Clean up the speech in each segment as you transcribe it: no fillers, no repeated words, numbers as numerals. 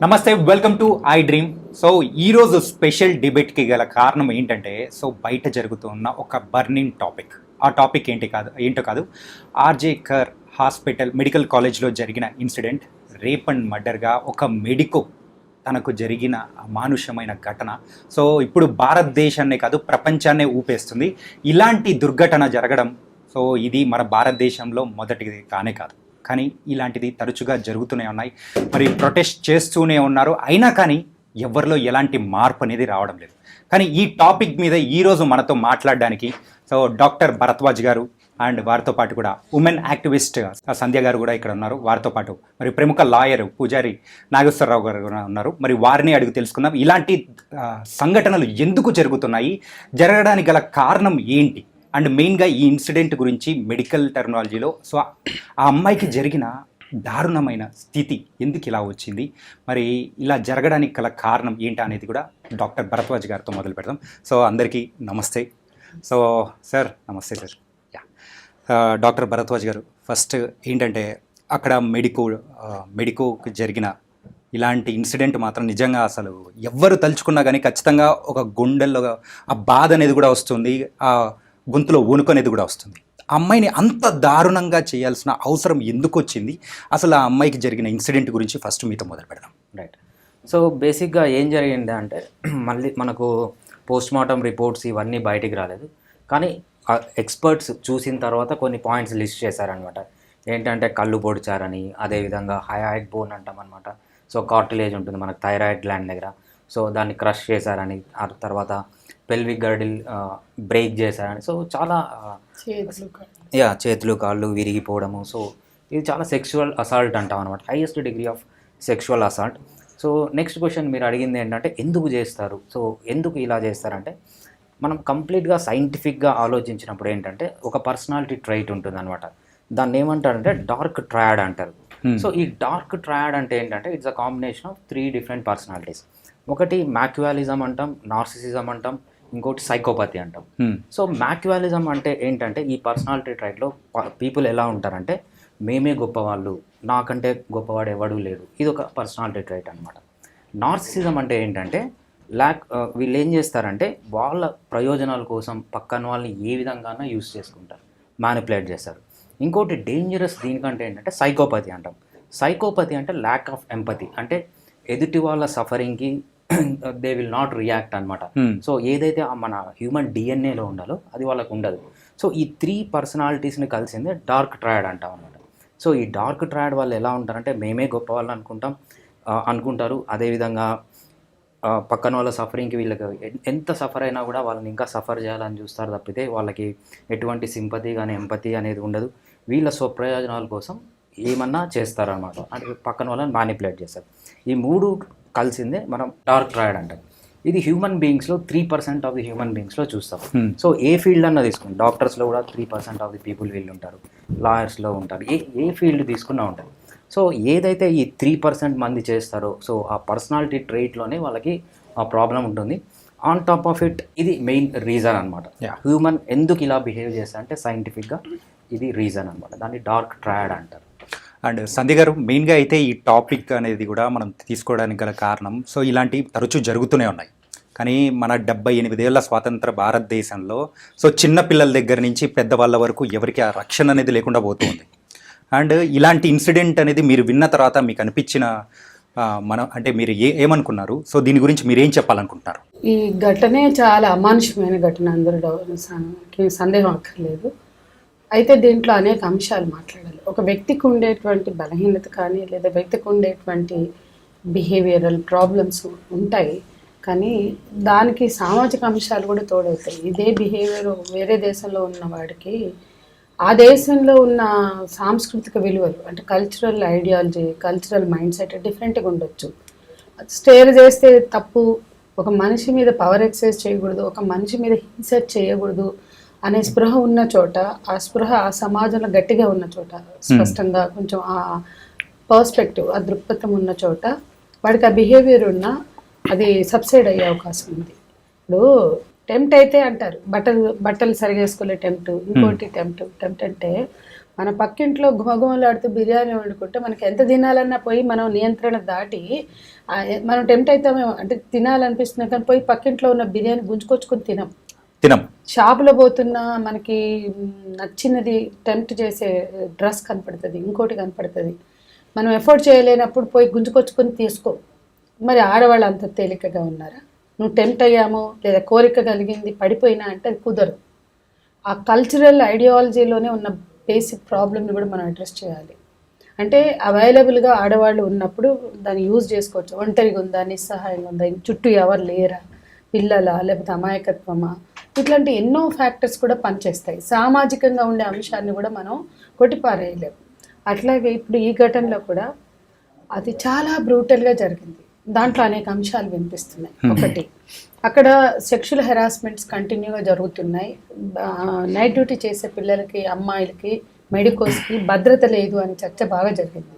నమస్తే, welcome to I dream. So ఈరోజు special డిబేట్కి గల కారణం ఏంటంటే, సో బయట జరుగుతున్న ఒక బర్నింగ్ టాపిక్. ఆ టాపిక్ ఏంటో కాదు, ఆర్జే కర్ హాస్పిటల్ మెడికల్ కాలేజ్లో జరిగిన ఇన్సిడెంట్, రేప్ అండ్ మర్డర్గా ఒక మెడికో తనకు జరిగిన అమానుషమైన ఘటన. సో ఇప్పుడు భారతదేశాన్నే కాదు, ప్రపంచాన్నే ఊపేస్తుంది. ఇలాంటి దుర్ఘటన జరగడం, సో ఇది మన భారతదేశంలో మొదటిది కానే కాదు, కానీ ఇలాంటిది తరచుగా జరుగుతూనే ఉన్నాయి. మరి ప్రొటెస్ట్ చేస్తూనే ఉన్నారు, అయినా కానీ ఎవరిలో ఎలాంటి మార్పు అనేది రావడం లేదు. కానీ ఈ టాపిక్ మీద ఈరోజు మనతో మాట్లాడడానికి సో డాక్టర్ భరద్వాజ్ గారు అండ్ వారితో పాటు కూడా ఉమెన్ యాక్టివిస్ట్ సంధ్య గారు కూడా ఇక్కడ ఉన్నారు. వారితో పాటు మరి ప్రముఖ లాయర్ పూజారి నాగేశ్వరరావు గారు కూడా ఉన్నారు. మరి వారిని అడిగి తెలుసుకుందాం, ఇలాంటి సంఘటనలు ఎందుకు జరుగుతున్నాయి, జరగడానికి గల కారణం ఏంటి, అండ్ మెయిన్గా ఈ ఇన్సిడెంట్ గురించి మెడికల్ టెర్మినాలజీలో సో ఆ అమ్మాయికి జరిగిన దారుణమైన స్థితి ఎందుకు ఇలా వచ్చింది, మరి ఇలా జరగడానికి గల కారణం ఏంటి అనేది కూడా డాక్టర్ భరద్వాజ్ గారితో మొదలు పెడదాం. సో అందరికీ నమస్తే. సో సార్ నమస్తే సార్. యా, డాక్టర్ భరద్వాజ్ గారు, ఫస్ట్ ఏంటంటే అక్కడ మెడికోకి జరిగిన ఇలాంటి ఇన్సిడెంట్ మాత్రం నిజంగా అసలు ఎవ్వరు తలుచుకున్నా కానీ ఖచ్చితంగా ఒక గుండెల్లో ఆ బాధ అనేది కూడా వస్తుంది, ఆ గొంతులో వణుకు అనేది కూడా వస్తుంది. ఆ అమ్మాయిని అంత దారుణంగా చేయాల్సిన అవసరం ఎందుకు వచ్చింది, అసలు ఆ అమ్మాయికి జరిగిన ఇన్సిడెంట్ గురించి ఫస్ట్ మీతో మొదలు పెడదాం. రైట్. సో బేసిక్గా ఏం జరిగింది అంటే, మళ్ళీ మనకు పోస్ట్ మార్టం రిపోర్ట్స్ ఇవన్నీ బయటికి రాలేదు, కానీ ఎక్స్పర్ట్స్ చూసిన తర్వాత కొన్ని పాయింట్స్ లిస్ట్ చేశారనమాట. ఏంటంటే కళ్ళు పొడిచారని, అదేవిధంగా హయాయిడ్ బోన్ అంటాం అనమాట. సో కార్టిలేజ్ ఉంటుంది మనకు థైరాయిడ్ గ్లాండ్ దగ్గర, సో దాన్ని క్రష్ చేశారని, ఆ తర్వాత పెల్విక్ గర్డిల్ బ్రేక్ చేశారని, సో చాలా చేతులు కాళ్ళు విరిగిపోవడము. సో ఇది చాలా సెక్షువల్ అసాల్ట్ అంటాం అనమాట, highest degree of sexual assault. So next question మీరు అడిగింది ఏంటంటే ఎందుకు చేస్తారు, సో ఎందుకు ఇలా చేస్తారంటే, మనం కంప్లీట్గా సైంటిఫిక్గా ఆలోచించినప్పుడు ఏంటంటే ఒక పర్సనాలిటీ ట్రైట్ ఉంటుంది అనమాట. దాన్ని ఏమంటారంటే డార్క్ ట్రయాడ్ అంటారు. సో ఈ డార్క్ ట్రయాడ్ అంటే ఏంటంటే it's a combination of 3 different personalities. ఒకటి మ్యాక్యువాలిజం అంటాం, నార్సిసిజం అంటాం, ఇంకోటి సైకోపతి అంటాం. సో మ్యాక్యువాలిజం అంటే ఏంటంటే ఈ పర్సనాలిటీ ట్రైట్లో పీపుల్ ఎలా ఉంటారంటే, మేమే గొప్పవాళ్ళు, నాకంటే గొప్పవాడు ఎవడూ లేడు, ఇది ఒక పర్సనాలిటీ ట్రైట్ అనమాట. నార్సిసిజం అంటే ఏంటంటే వీళ్ళు ఏం చేస్తారంటే వాళ్ళ ప్రయోజనాల కోసం పక్కన వాళ్ళని ఏ విధంగానూ యూజ్ చేసుకుంటారు, మ్యానిపులేట్ చేస్తారు. ఇంకోటి డేంజరస్ దీనికంటే ఏంటంటే సైకోపతి అంటాం. సైకోపతి అంటే ల్యాక్ ఆఫ్ ఎంపతి, అంటే ఎదుటి వాళ్ళ సఫరింగ్కి దే విల్ నాట్ రియాక్ట్ అనమాట. సో ఏదైతే మన హ్యూమన్ డిఎన్ఏలో ఉండాలో అది వాళ్ళకు ఉండదు. సో ఈ 3 పర్సనాలిటీస్ని కలిసిందే డార్క్ ట్రయాడ్ అంటాం అనమాట. సో ఈ డార్క్ ట్రయాడ్ వాళ్ళు ఎలా ఉంటారంటే మేమే గొప్ప వాళ్ళు అనుకుంటారు. అదేవిధంగా పక్కన వాళ్ళ సఫరింగ్కి వీళ్ళకి ఎంత సఫర్ అయినా కూడా వాళ్ళని ఇంకా సఫర్ చేయాలని చూస్తారు తప్పితే వాళ్ళకి ఎటువంటి సింపతి కానీ ఎంపతి అనేది ఉండదు. వీళ్ళ స్వప్రయోజనాల కోసం ఏమన్నా చేస్తారన్నమాట, అంటే పక్కన వాళ్ళని మ్యానిపులేట్ చేస్తారు. ఈ 3 కలిసిందే మనం డార్క్ ట్రయాడ్ అంటాం. ఇది హ్యూమన్ బీయింగ్స్లో 3% ఆఫ్ ది హ్యూమన్ బీయింగ్స్లో చూస్తాం. సో ఏ ఫీల్డ్ అన్నా తీసుకుని, డాక్టర్స్లో కూడా 3% ఆఫ్ ది పీపుల్ వీళ్ళు ఉంటారు, లాయర్స్లో ఉంటారు, ఏ ఫీల్డ్ తీసుకున్నా ఉంటారు. సో ఏదైతే ఈ 3% మంది చేస్తారో, సో ఆ పర్సనాలిటీ ట్రైట్లోనే వాళ్ళకి ఆ ప్రాబ్లం ఉంటుంది. ఆన్ టాప్ ఆఫ్ ఇట్ ఇది మెయిన్ రీజన్ అనమాట. హ్యూమన్ ఎందుకు ఇలా బిహేవ్ చేస్తా అంటే సైంటిఫిక్గా ఇది రీజన్ అనమాట, దాన్ని డార్క్ ట్రయాడ్ అంటారు. అండ్ సంధ్య గారు, మెయిన్గా అయితే ఈ టాపిక్ అనేది కూడా మనం తీసుకోవడానికి గల కారణం, సో ఇలాంటివి తరచూ జరుగుతూనే ఉన్నాయి, కానీ మన 78 ఏళ్ల స్వాతంత్ర భారతదేశంలో సో చిన్న పిల్లల దగ్గర నుంచి పెద్దవాళ్ళ వరకు ఎవరికి ఆ రక్షణ అనేది లేకుండా పోతుంది. అండ్ ఇలాంటి ఇన్సిడెంట్ అనేది మీరు విన్న తర్వాత మీకు అనిపించిన అంటే మీరు ఏమనుకున్నారు, సో దీని గురించి మీరేం చెప్పాలనుకుంటున్నారు? ఈ ఘటనే చాలా అమానుషమైన ఘటన, అందరూ సందేహం అక్కర్లేదు. అయితే దీంట్లో అనేక అంశాలు మాట్లాడాలి. ఒక వ్యక్తికి ఉండేటువంటి బలహీనత కానీ, లేదా వ్యక్తికి ఉండేటువంటి బిహేవియరల్ ప్రాబ్లమ్స్ ఉంటాయి, కానీ దానికి సామాజిక అంశాలు కూడా తోడవుతాయి. ఇదే బిహేవియర్ వేరే దేశంలో ఉన్న వాడికి ఆ దేశంలో ఉన్న సాంస్కృతిక విలువలు, అంటే cultural ideology, cultural mind set డిఫరెంట్గా ఉండొచ్చు. స్టేర్ చేస్తే తప్పు, ఒక మనిషి మీద పవర్ ఎక్సర్సైజ్ చేయకూడదు, ఒక మనిషి మీద హింస చేయకూడదు అనే స్పృహ ఉన్న చోట, ఆ స్పృహ ఆ సమాజంలో గట్టిగా ఉన్న చోట, స్పష్టంగా కొంచెం ఆ పర్స్పెక్టివ్, ఆ దృక్పథం ఉన్న చోట వాడికి ఆ బిహేవియర్ ఉన్నా అది సబ్సైడ్ అయ్యే అవకాశం ఉంది. ఇప్పుడు టెంప్ట్ అయితే అంటారు, బట్టలు సరిగేసుకోలే టెంప్ట్, ఇంకోటి టెంప్ట్ అంటే మన పక్కింట్లో గుమగుమలాడుతూ బిర్యానీ వండుకుంటే మనకి ఎంత తినాలన్నా పోయి మనం నియంత్రణ దాటి మనం టెంప్ట్ అవుతామేమో, అంటే తినాలనిపిస్తున్నా కానీ పోయి పక్కింట్లో ఉన్న బిర్యానీ గుంజుకొచ్చుకొని తినం. షాపులో పోతున్నా మనకి నచ్చినది టెంప్ట్ చేసే డ్రెస్ కనపడుతుంది, ఇంకోటి కనపడుతుంది, మనం ఎఫోర్డ్ చేయలేనప్పుడు పోయి గుంజుకొచ్చుకొని తీసుకో. మరి ఆడవాళ్ళు అంత తేలికగా ఉన్నారా? నువ్వు టెంప్ట్ అయ్యామో లేదా కోరిక కలిగింది పడిపోయినా అంటే అది కుదరదు. ఆ కల్చరల్ ఐడియాలజీలోనే ఉన్న బేసిక్ ప్రాబ్లమ్ని కూడా మనం అడ్రస్ చేయాలి. అంటే అవైలబుల్గా ఆడవాళ్ళు ఉన్నప్పుడు దాన్ని యూజ్ చేసుకోవచ్చు. ఒంటరిగా ఉందా, నిస్సహాయంగా ఉందా, చుట్టూ ఎవరు లేరా, పిల్లలా, లేకపోతే అమాయకత్వమా, ఇట్లాంటి ఎన్నో ఫ్యాక్టర్స్ కూడా పనిచేస్తాయి. సామాజికంగా ఉండే అంశాన్ని కూడా మనం కొట్టిపారేయలేము. అట్లాగే ఇప్పుడు ఈ ఘటనలో కూడా అది చాలా బ్రూటల్గా జరిగింది. దాంట్లో అనేక అంశాలు వినిపిస్తున్నాయి. ఒకటి, అక్కడ సెక్షువల్ హెరాస్మెంట్స్ కంటిన్యూగా జరుగుతున్నాయి. నైట్ డ్యూటీ చేసే పిల్లలకి, అమ్మాయిలకి, మెడికోస్కి భద్రత లేదు అని చర్చ బాగా జరిగింది.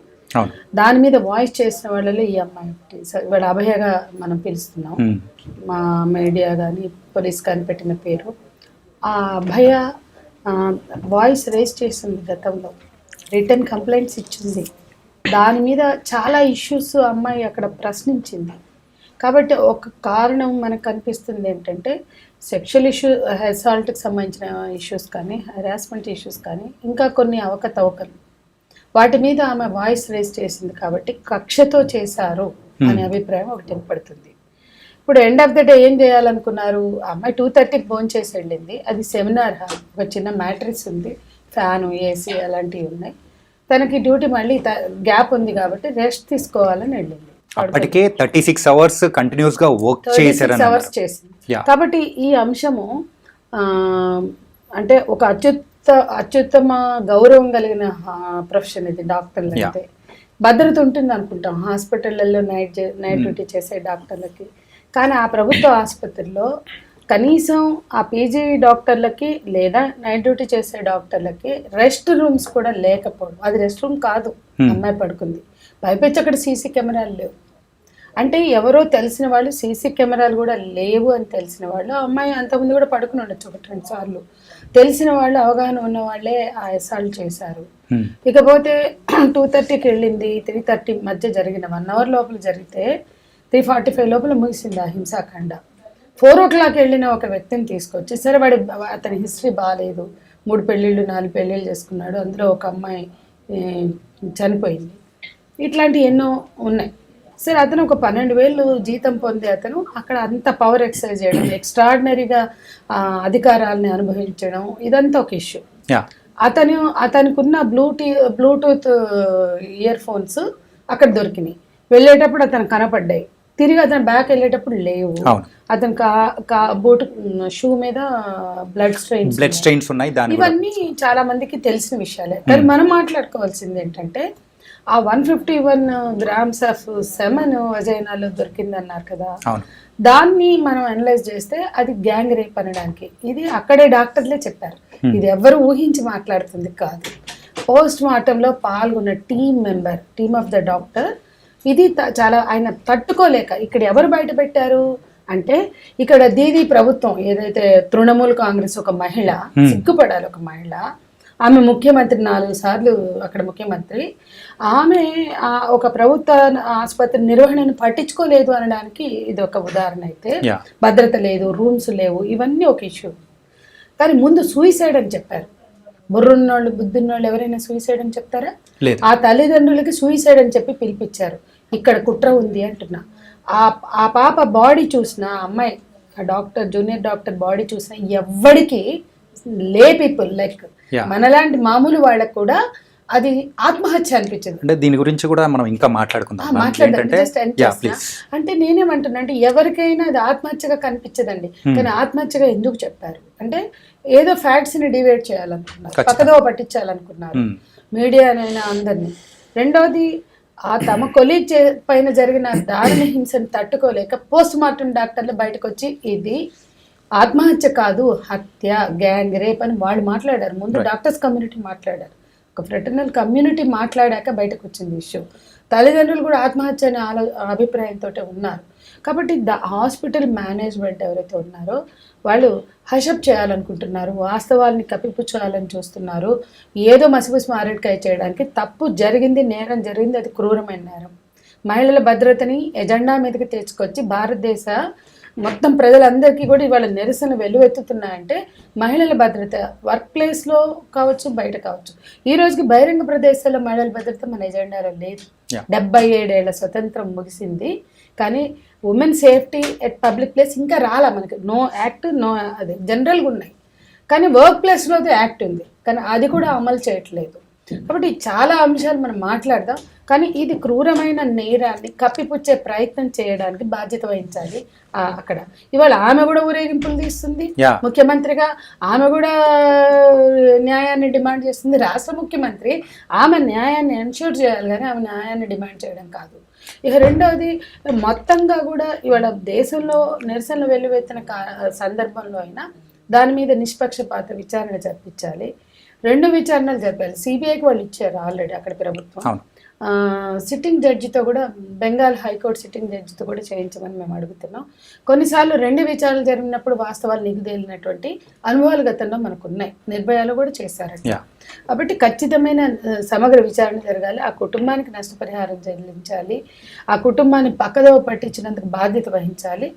దాని మీద వాయిస్ చేసిన వాళ్ళలో ఈ అమ్మాయి ఇవాళ అభయగా మనం పిలుస్తున్నాం, మా మీడియా కానీ పోలీస్ కానీ పెట్టిన పేరు. ఆ అభయ వాయిస్ రేస్ చేసింది, గతంలో రిటర్న్ కంప్లైంట్స్ ఇచ్చింది, దాని మీద చాలా ఇష్యూస్ అమ్మాయి అక్కడ ప్రశ్నించింది. కాబట్టి ఒక కారణం మనకు కనిపిస్తుంది ఏంటంటే సెక్షువల్ అసాల్ట్కి సంబంధించిన ఇష్యూస్ కానీ, హెరాస్మెంట్ ఇష్యూస్ కానీ, ఇంకా కొన్ని అవకతవకలు, వాటి మీద ఆమె వాయిస్ రేస్ చేసింది కాబట్టి కక్షతో చేశారు అనే అభిప్రాయం ఒకటి ఏర్పడుతుంది. ఇప్పుడు ఎండ్ ఆఫ్ ద డే ఏం చేయాలనుకున్నారు? అమ్మాయి 2:30కి భోజనం చేసి వెళ్ళింది. అది సెమినార్ హాల్, ఒక చిన్న మ్యాట్రిక్స్ ఉంది, ఫ్యాను, ఏసీ అలాంటివి ఉన్నాయి. తనకి డ్యూటీ మళ్ళీ గ్యాప్ ఉంది కాబట్టి రెస్ట్ తీసుకోవాలని వెళ్ళింది. అప్పటికే 36 అవర్స్ కంటిన్యూస్ గా వర్క్ చేసింది. కాబట్టి ఈ అంశము అంటే ఒక అత్యుత్తమ గౌరవం కలిగిన ప్రొఫెషన్ ఇది. డాక్టర్లు అయితే భద్రత ఉంటుంది అనుకుంటాం హాస్పిటళ్లలో నైట్ డ్యూటీ చేసే డాక్టర్లకి. కానీ ఆ ప్రభుత్వ ఆసుపత్రిలో కనీసం ఆ పీజీ డాక్టర్లకి లేదా నైట్ డ్యూటీ చేసే డాక్టర్లకి రెస్ట్ రూమ్స్ కూడా లేకపోవడం. అది రెస్ట్ రూమ్ కాదు, అమ్మాయి పడుకుంది. పైపెచ్చి అక్కడ సీసీ కెమెరాలు లేవు. అంటే ఎవరో తెలిసిన వాళ్ళు, సీసీ కెమెరాలు కూడా లేవు అని తెలిసిన వాళ్ళు, అమ్మాయి అంతకుముందు కూడా పడుకుని ఉండొచ్చు 1-2 సార్లు. తెలిసిన వాళ్ళు, అవగాహన ఉన్న వాళ్ళే ఆ అసాల్ట్ చేశారు. ఇకపోతే 2:30కి వెళ్ళింది, 3:30 మధ్య జరిగిన 1 అవర్ లోపల జరిగితే 3:45 లోపల ముగిసింది ఆ హింసాకాండ. 4 o'clock వెళ్ళిన ఒక వ్యక్తిని తీసుకొచ్చి, సరే అతని హిస్టరీ బాగాలేదు, 3 పెళ్ళిళ్ళు 4 పెళ్ళిళ్ళు చేసుకున్నాడు, అందులో ఒక అమ్మాయి చనిపోయింది, ఇట్లాంటివి ఎన్నో ఉన్నాయి. సరే అతను ఒక 12,000 జీతం పొందే అతను అక్కడ అంత పవర్ ఎక్సర్సైజ్ చేయడం, ఎక్స్ట్రాడినరీగా అధికారాలని అనుభవించడం, ఇదంతా ఒక ఇష్యూ. అతనుకున్న బ్లూటూత్ ఇయర్ ఫోన్స్ అక్కడ దొరికినాయి. వెళ్ళేటప్పుడు అతను కనపడ్డాయి, తిరిగి అతను బ్యాక్ వెళ్ళేటప్పుడు లేవు. అతను బూట్ షూ మీద బ్లడ్ స్ట్రెయిన్స్ ఉన్నాయి. ఇవన్నీ చాలా మందికి తెలిసిన విషయాలే. కానీ మనం మాట్లాడుకోవాల్సింది ఏంటంటే ఆ 151 grams ఆఫ్ సెమన్ వజైనాలో దొరికిందన్నారు కదా, దాన్ని మనం అనలైజ్ చేస్తే అది గ్యాంగ్ రేప్ అనడానికి ఇది అక్కడే డాక్టర్లే చెప్పారు. ఇది ఎవరు ఊహించి మాట్లాడుతుంది కాదు. పోస్ట్ మార్టంలో పాల్గొన్న టీమ్ ఆఫ్ ద డాక్టర్ ఇది చాలా ఆయన తట్టుకోలేక ఇక్కడ ఎవరు బయట పెట్టారు అంటే, ఇక్కడ దీదీ ప్రభుత్వం ఏదైతే తృణమూల్ కాంగ్రెస్ ఒక మహిళ, సిగ్గుపడాలి ఒక మహిళ, ఆమె ముఖ్యమంత్రి 4 సార్లు అక్కడ ముఖ్యమంత్రి, ఆమె ఒక ప్రభుత్వ ఆసుపత్రి నిర్వహణను పట్టించుకోలేదు అనడానికి ఇది ఒక ఉదాహరణ. అయితే భద్రత లేదు, రూమ్స్ లేవు, ఇవన్నీ ఒక ఇష్యూ. కానీ ముందు సూయిసైడ్ అని చెప్పారు. బుర్రున్నోళ్ళు, బుద్ధున్నోళ్ళు ఎవరైనా సూయిసైడ్ అని చెప్తారా? ఆ తల్లిదండ్రులకి సూయిసైడ్ అని చెప్పి పిలిపించారు. ఇక్కడ కుట్ర ఉంది అంటున్నా. ఆ పాప బాడీ చూసిన, అమ్మాయి డాక్టర్, జూనియర్ డాక్టర్ బాడీ చూసిన ఎవ్వడికి పీపుల్ లైక్ మనలాంటి మామూలు వాళ్ళకు కూడా అది ఆత్మహత్య అనిపించింది. అంటే దీని గురించి కూడా మనం ఇంకా మాట్లాడుకుందాం. అంటే నేనేమంటున్నా అంటే ఎవరికైనా అది ఆత్మహత్యగా కనిపించదండి, కానీ ఆత్మహత్యగా ఎందుకు చెప్పారు అంటే ఏదో ఫ్యాక్ట్స్ ని డివైడ్ చేయాలనుకున్నారు, పక్కదో పట్టించాలనుకున్నారు మీడియానైనా అందరినీ. రెండవది తమ కొలీగ్ పైన జరిగిన దారుణ హింసను తట్టుకోలేక పోస్ట్ మార్టం డాక్టర్లు బయటకు వచ్చి ఇది ఆత్మహత్య కాదు, హత్య, గ్యాంగ్ రేప్ అని వాళ్ళు మాట్లాడారు. ముందు డాక్టర్స్ కమ్యూనిటీ మాట్లాడారు, ఒక ఫ్రెటర్నల్ కమ్యూనిటీ మాట్లాడాక బయటకు వచ్చింది ఇష్యూ. తల్లిదండ్రులు కూడా ఆత్మహత్య అనే అభిప్రాయంతో ఉన్నారు. కాబట్టి హాస్పిటల్ మేనేజ్మెంట్ ఎవరైతే ఉన్నారో వాళ్ళు హషప్ చేయాలనుకుంటున్నారు, వాస్తవాల్ని కప్పిపుచ్చాలని చూస్తున్నారు, ఏదో మసిపూసి మారేడుకాయ చేయడానికి. తప్పు జరిగింది, నేరం జరిగింది, అది క్రూరమైన నేరం. మహిళల భద్రతని ఎజెండా మీదకి తెచ్చుకొచ్చి భారతదేశ మొత్తం ప్రజలందరికీ కూడా ఇవాళ నిరసన వెల్లువెత్తుతున్నాయంటే మహిళల భద్రత వర్క్ ప్లేస్లో కావచ్చు, బయట కావచ్చు. ఈ రోజుకి బహిరంగ ప్రదేశాల్లో మహిళల భద్రత మన ఎజెండాలో లేదు. 77 ఏళ్ల స్వతంత్రం ముగిసింది, కానీ women safety at public place ఇంకా రాలా మనకి. నో యాక్ట్, నో అది జనరల్గా ఉన్నాయి, కానీ వర్క్ ప్లేస్లో యాక్ట్ ఉంది, కానీ అది కూడా అమలు చేయట్లేదు. కాబట్టి చాలా అంశాలు మనం మాట్లాడదాం, కానీ ఇది క్రూరమైన నేరాన్ని కప్పిపుచ్చే ప్రయత్నం చేయడానికి బాధ్యత వహించాలి అక్కడ. ఇవాళ ఆమె కూడా ఊరేగింపులు తీస్తుంది ముఖ్యమంత్రిగా, ఆమె కూడా న్యాయాన్ని డిమాండ్ చేస్తుంది. రాష్ట్ర ముఖ్యమంత్రి ఆమె న్యాయాన్ని ఎన్ష్యూర్ చేయాలి, కానీ ఆమె న్యాయాన్ని డిమాండ్ చేయడం కాదు. ఇక రెండవది, మొత్తంగా కూడా ఇవాళ దేశంలో నిరసనలు వెల్లువెత్తిన సందర్భంలో అయినా దాని మీద నిష్పక్షపాత విచారణ జరిపించాలి. 2 విచారణలు జరిపాలి. సిబిఐకి వాళ్ళు ఇచ్చారు ఆల్రెడీ అక్కడ ప్రభుత్వం. సిట్టింగ్ జడ్జితో కూడా, బెంగాల్ హైకోర్టు సిట్టింగ్ జడ్జితో కూడా చేయించమని మేము అడుగుతున్నాం. కొన్నిసార్లు 2 విచారణలు జరిగినప్పుడు వాస్తవాలు నిగుదేలినటువంటి అనుభవాలు గతంలో మనకు ఉన్నాయి. నిర్భయాలు కూడా చేశారంట. కాబట్టి ఖచ్చితమైన సమగ్ర విచారణ జరగాలి. ఆ కుటుంబానికి నష్టపరిహారం చెల్లించాలి. ఆ కుటుంబాన్ని పక్కదోవ పట్టించినందుకు బాధ్యత వహించాలి.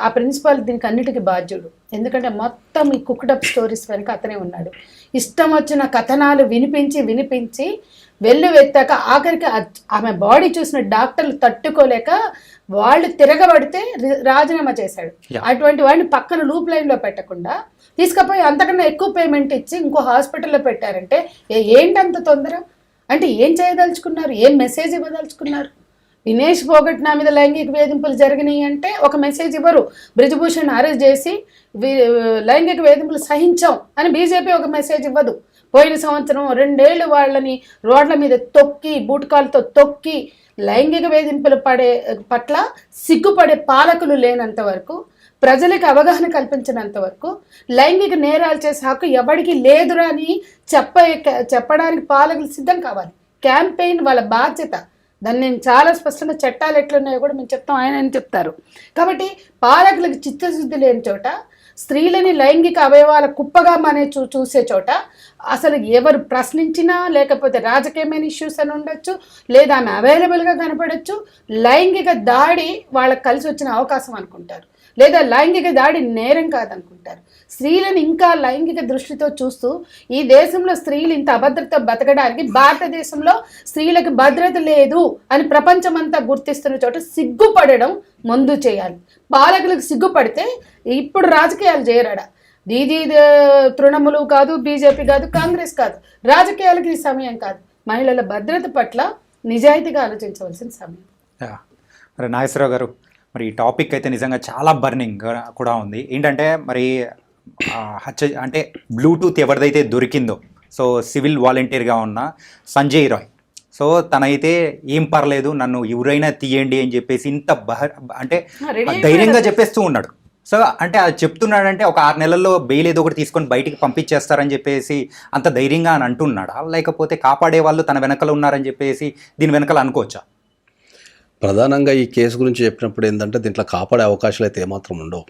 ఆ ప్రిన్సిపాల్ దీనికి అన్నిటికీ బాధ్యుడు. ఎందుకంటే మొత్తం ఈ కుక్డప్ స్టోరీస్ వెనక అతనే ఉన్నాడు. ఇష్టం వచ్చిన కథనాలు వినిపించి వెల్లువెత్తాక ఆఖరికి ఆమె బాడీ చూసిన డాక్టర్లు తట్టుకోలేక వాళ్ళు తిరగబడితే రాజీనామా చేశాడు. అటువంటి వాడిని పక్కన లూప్ లైన్లో పెట్టకుండా తీసుకుపోయి అంతకన్నా ఎక్కువ పేమెంట్ ఇచ్చి ఇంకో హాస్పిటల్లో పెట్టారంటే ఏంటంత తొందర? అంటే ఏం చేయదలుచుకున్నారు? ఏం మెసేజ్ ఇవ్వదలుచుకున్నారు? వినేష్ పోగట్ నా మీద లైంగిక వేధింపులు జరిగినాయి అంటే ఒక మెసేజ్ ఇవ్వరు. బ్రిజ్భూషణ్ అరెస్ట్ చేసి లైంగిక వేధింపులు సహించాం అని బీజేపీ ఒక మెసేజ్ ఇవ్వదు. పోయిన సంవత్సరం 2 ఏళ్ళు వాళ్ళని రోడ్ల మీద తొక్కి, బూట్కాలతో తొక్కి లైంగిక వేధింపులు పట్ల సిగ్గుపడే పాలకులు లేనంత వరకు, ప్రజలకు అవగాహన కల్పించినంత వరకు లైంగిక నేరాలు చేసే హక్కు ఎవరికి లేదురా అని చెప్పడానికి పాలకులు సిద్ధం కావాలి. క్యాంపెయిన్ వాళ్ళ బాధ్యత. దాన్ని నేను చాలా స్పష్టంగా చట్టాలు ఎట్లున్నాయో కూడా మేము చెప్తాం, ఆయన చెప్తారు. కాబట్టి పాలకులకు చిత్తశుద్ధి లేని చోట, స్త్రీలని లైంగిక అవయవాల కుప్పగా చూసే చోట అసలు ఎవరు ప్రశ్నించినా, లేకపోతే రాజకీయమైన ఇష్యూస్ అని ఉండొచ్చు, లేదా ఆమె అవైలబుల్గా కనపడచ్చు, లైంగిక దాడి వాళ్ళకి కలిసి వచ్చిన అవకాశం అనుకుంటారు, లేదా లైంగిక దాడి నేరం కాదనుకుంటారు. స్త్రీలను ఇంకా లైంగిక దృష్టితో చూస్తూ ఈ దేశంలో స్త్రీలు ఇంత అభద్రత బతకడానికి, భారతదేశంలో స్త్రీలకు భద్రత లేదు అని ప్రపంచమంతా గుర్తిస్తున్న చోట సిగ్గుపడడం ముందు చేయాలి. పాలకులకు సిగ్గుపడితే ఇప్పుడు రాజకీయాలు చేయరాడా? ఇది తృణములు కాదు, బీజేపీ కాదు, కాంగ్రెస్ కాదు, రాజకీయాలకి ఈ సమయం కాదు. మహిళల భద్రత పట్ల నిజాయితీగా ఆలోచించవలసిన సమయం. మరి నాగేశ్వరరావు గారు, మరి ఈ టాపిక్ అయితే నిజంగా చాలా బర్నింగ్ కూడా ఉంది. ఏంటంటే మరి అంటే బ్లూటూత్ ఎవరిదైతే దొరికిందో, సో సివిల్ వాలంటీర్గా ఉన్న సంజయ్ రాయ్, సో తనైతే ఏం పర్లేదు నన్ను ఎవరైనా తీయండి అని చెప్పేసి ఇంత అంటే ధైర్యంగా చెప్పేస్తూ ఉన్నాడు. సో అంటే అది చెప్తున్నాడంటే ఒక 6 నెలల్లో బెయిల్ ఏదో ఒకటి తీసుకొని బయటికి పంపించేస్తారని చెప్పేసి అంత ధైర్యంగా అని అంటున్నాడా, లేకపోతే కాపాడే వాళ్ళు తన వెనకలు ఉన్నారని చెప్పేసి దీని వెనకాల అనుకోవచ్చా? ప్రధానంగా ఈ కేసు గురించి చెప్పినప్పుడు ఏంటంటే దీంట్లో కాపాడే అవకాశాలు అయితే ఏమాత్రం ఉండవు.